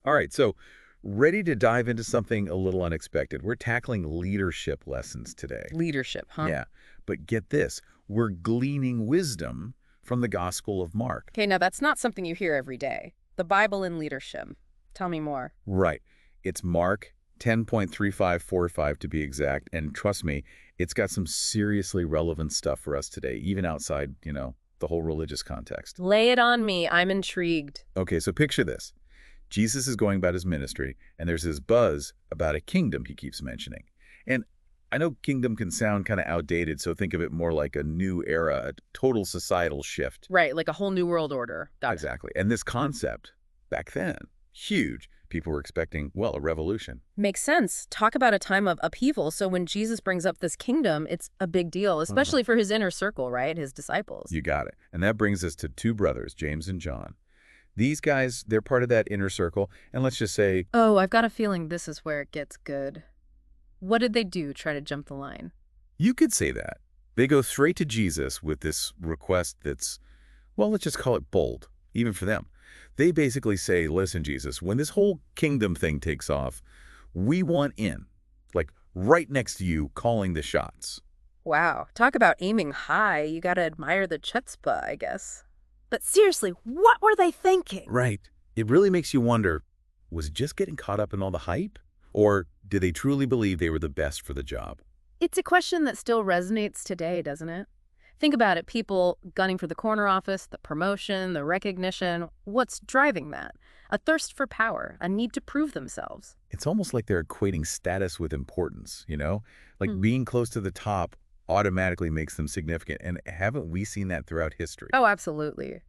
All right, so ready to dive into something a little unexpected. We're tackling leadership lessons today. Leadership, huh? Yeah, but get this. We're gleaning wisdom from the Gospel of Mark. Okay, now that's not something you hear every day. The Bible in leadership. Tell me more. Right. It's Mark 10.3545 to be exact, and trust me, it's got some seriously relevant stuff for us today, even outside, the whole religious context. Lay it on me. I'm intrigued. Okay, so picture this. Jesus is going about his ministry, and there's this buzz about a kingdom he keeps mentioning. And I know kingdom can sound kind of outdated, so think of it more like a new era, a total societal shift. Right, like a whole new world order. Got it. Exactly. And this concept, back then, huge. People were expecting, well, a revolution. Makes sense. Talk about a time of upheaval. So when Jesus brings up this kingdom, it's a big deal, especially for his inner circle, right? His disciples. You got it. And that brings us to two brothers, James and John. These guys, they're part of that inner circle, and let's just say, Oh, I've got a feeling this is where it gets good. What did they do? Try to jump the line? you could say that. They go straight to Jesus with this request that's, well, let's just call it bold, even for them. They basically say, listen, Jesus, when this whole kingdom thing takes off, we want in, like right next to you, calling the shots. Wow. Talk about aiming high. You gotta admire the chutzpah, I guess. But seriously, what were they thinking? Right. It really makes you wonder, was it just getting caught up in all the hype? Or did they truly believe they were the best for the job? It's a question that still resonates today, doesn't it? Think about it, people gunning for the corner office, the promotion, the recognition. What's driving that? A thirst for power, a need to prove themselves. It's almost like they're equating status with importance, you know? Like Hmm. being close to the top automatically makes them significant. And haven't we seen that throughout history? Oh, absolutely.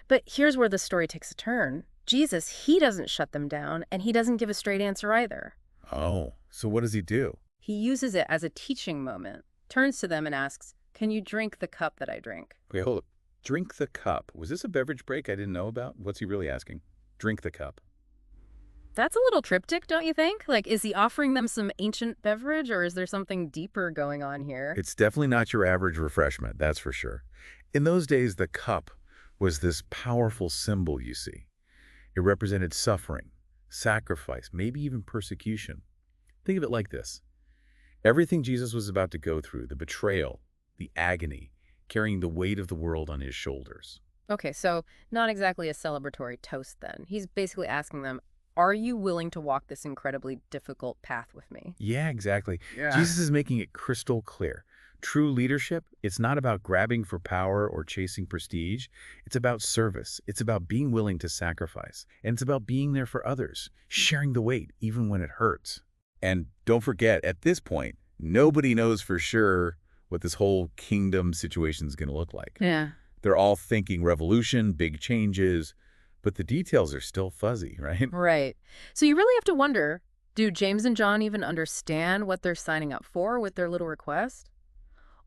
But here's where the story takes a turn. Jesus, he doesn't shut them down, and he doesn't give a straight answer either. Oh, so what does he do? He uses it as a teaching moment, turns to them and asks, "Can you drink the cup that I drink?" Okay, hold up. Drink the cup. Was this a beverage break I didn't know about? What's he really asking? Drink the cup. That's a little cryptic, don't you think? Like, is he offering them some ancient beverage, or is there something deeper going on here? It's definitely not your average refreshment, that's for sure. In those days, the cup was this powerful symbol, you see. It represented suffering, sacrifice, maybe even persecution. Think of it like this. Everything Jesus was about to go through, the betrayal, the agony, carrying the weight of the world on his shoulders. Okay, so not exactly a celebratory toast then. He's basically asking them, are you willing to walk this incredibly difficult path with me? Yeah, exactly. Yeah. Jesus is making it crystal clear. True leadership, it's not about grabbing for power or chasing prestige. It's about service. It's about being willing to sacrifice. And it's about being there for others, sharing the weight, even when it hurts. And don't forget, at this point, nobody knows for sure what this whole kingdom situation is going to look like. Yeah. They're all thinking revolution, big changes, but the details are still fuzzy, right? Right. So you really have to wonder, do James and John even understand what they're signing up for with their little request?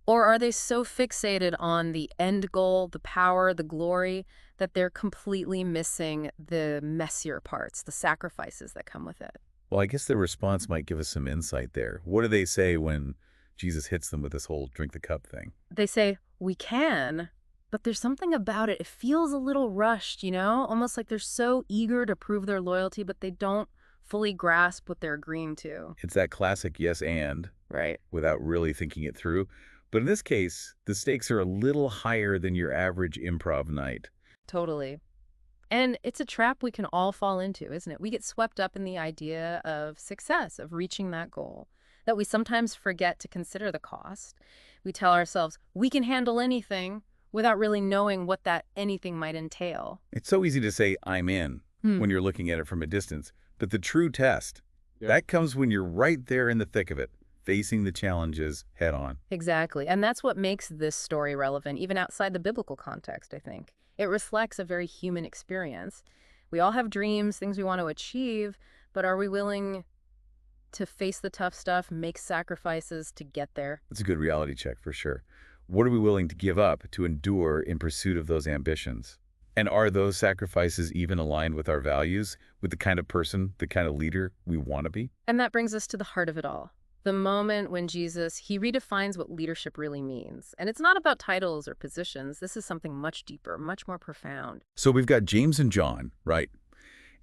Or are they so fixated on the end goal, the power, the glory, that they're completely missing the messier parts, the sacrifices that come with it? Well, I guess the response might give us some insight there. What do they say when Jesus hits them with this whole drink the cup thing? They say, we can, but there's something about it. It feels a little rushed, you know? Almost like they're so eager to prove their loyalty, but they don't fully grasp what they're agreeing to. It's that classic yes and Right. without really thinking it through. But in this case, the stakes are a little higher than your average improv night. Totally. And it's a trap we can all fall into, isn't it? We get swept up in the idea of success, of reaching that goal, that we sometimes forget to consider the cost. We tell ourselves we can handle anything without really knowing what that anything might entail. It's so easy to say, I'm in, when you're looking at it from a distance. But the true test, that comes when you're right there in the thick of it, facing the challenges head on. Exactly. And that's what makes this story relevant, even outside the biblical context, I think. It reflects a very human experience. We all have dreams, things we want to achieve, but are we willing to face the tough stuff, make sacrifices to get there? It's a good reality check for sure. What are we willing to give up to endure in pursuit of those ambitions? And are those sacrifices even aligned with our values, with the kind of person, the kind of leader we want to be? And that brings us to the heart of it all. The moment when Jesus, he redefines what leadership really means. And it's not about titles or positions. This is something much deeper, much more profound. So we've got James and John, right?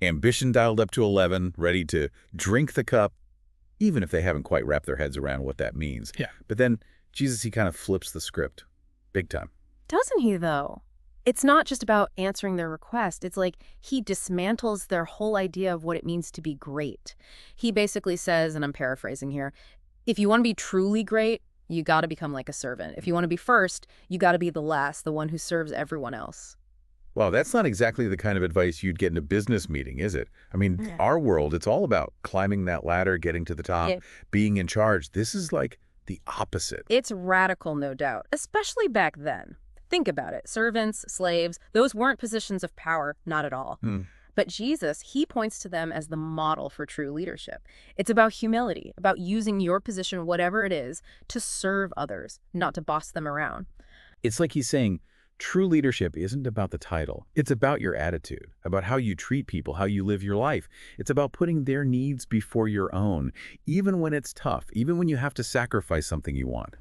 Ambition dialed up to 11, ready to drink the cup, even if they haven't quite wrapped their heads around what that means. Yeah. But then Jesus, he kind of flips the script. Big time. Doesn't he, though? It's not just about answering their request. It's like he dismantles their whole idea of what it means to be great. He basically says, and I'm paraphrasing here, if you want to be truly great, you got to become like a servant. If you want to be first, you got to be the last, the one who serves everyone else. Well, that's not exactly the kind of advice you'd get in a business meeting, is it? I mean, Yeah. our world, it's all about climbing that ladder, getting to the top, Yeah. being in charge. This is like the opposite. It's radical, no doubt, especially back then. Think about it. Servants, slaves, those weren't positions of power, not at all. Hmm. But Jesus, he points to them as the model for true leadership. It's about humility, about using your position, whatever it is, to serve others, not to boss them around. It's like he's saying, true leadership isn't about the title. It's about your attitude, about how you treat people, how you live your life. It's about putting their needs before your own, even when it's tough, even when you have to sacrifice something you want.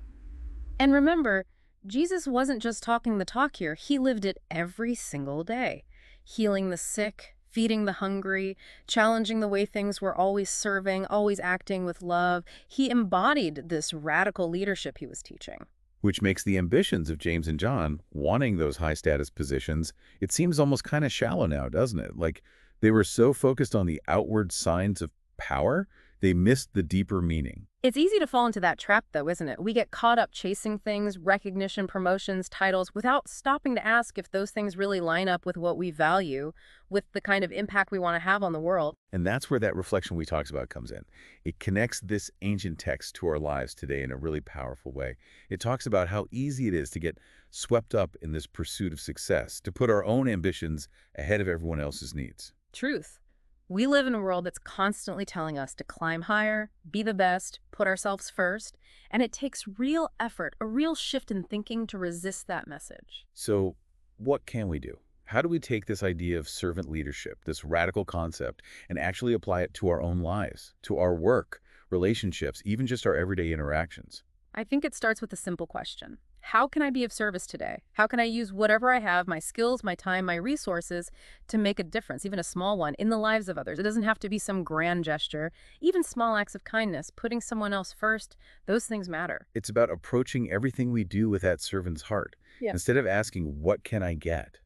And remember, Jesus wasn't just talking the talk here. He lived it every single day, healing the sick, feeding the hungry, challenging the way things were always serving, always acting with love. He embodied this radical leadership he was teaching. Which makes the ambitions of James and John, wanting those high-status positions, it seems almost kind of shallow now, doesn't it? Like they were so focused on the outward signs of power, they missed the deeper meaning. It's easy to fall into that trap, though, isn't it? We get caught up chasing things, recognition, promotions, titles, without stopping to ask if those things really line up with what we value, with the kind of impact we want to have on the world. And that's where that reflection we talked about comes in. It connects this ancient text to our lives today in a really powerful way. It talks about how easy it is to get swept up in this pursuit of success, to put our own ambitions ahead of everyone else's needs. Truth. We live in a world that's constantly telling us to climb higher, be the best, put ourselves first, and it takes real effort, a real shift in thinking to resist that message. So what can we do? How do we take this idea of servant leadership, this radical concept, and actually apply it to our own lives, to our work, relationships, even just our everyday interactions? I think it starts with a simple question. How can I be of service today? How can I use whatever I have, my skills, my time, my resources, to make a difference, even a small one, in the lives of others? It doesn't have to be some grand gesture. Even small acts of kindness, putting someone else first, those things matter. It's about approaching everything we do with that servant's heart. Yeah. Instead of asking, what can I get?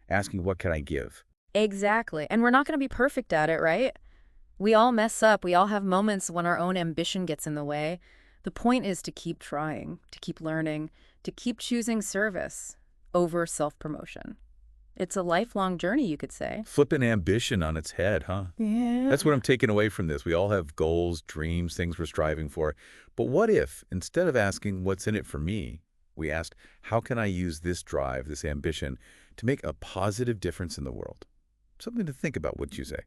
Asking, what can I give? Exactly. And we're not going to be perfect at it, right? We all mess up. We all have moments when our own ambition gets in the way. The point is to keep trying, to keep learning, to keep choosing service over self-promotion. It's a lifelong journey, you could say. Flipping ambition on its head, huh? Yeah. That's what I'm taking away from this. We all have goals, dreams, things we're striving for. But what if, instead of asking, what's in it for me, we asked, how can I use this drive, this ambition, to make a positive difference in the world? Something to think about, wouldn't you say?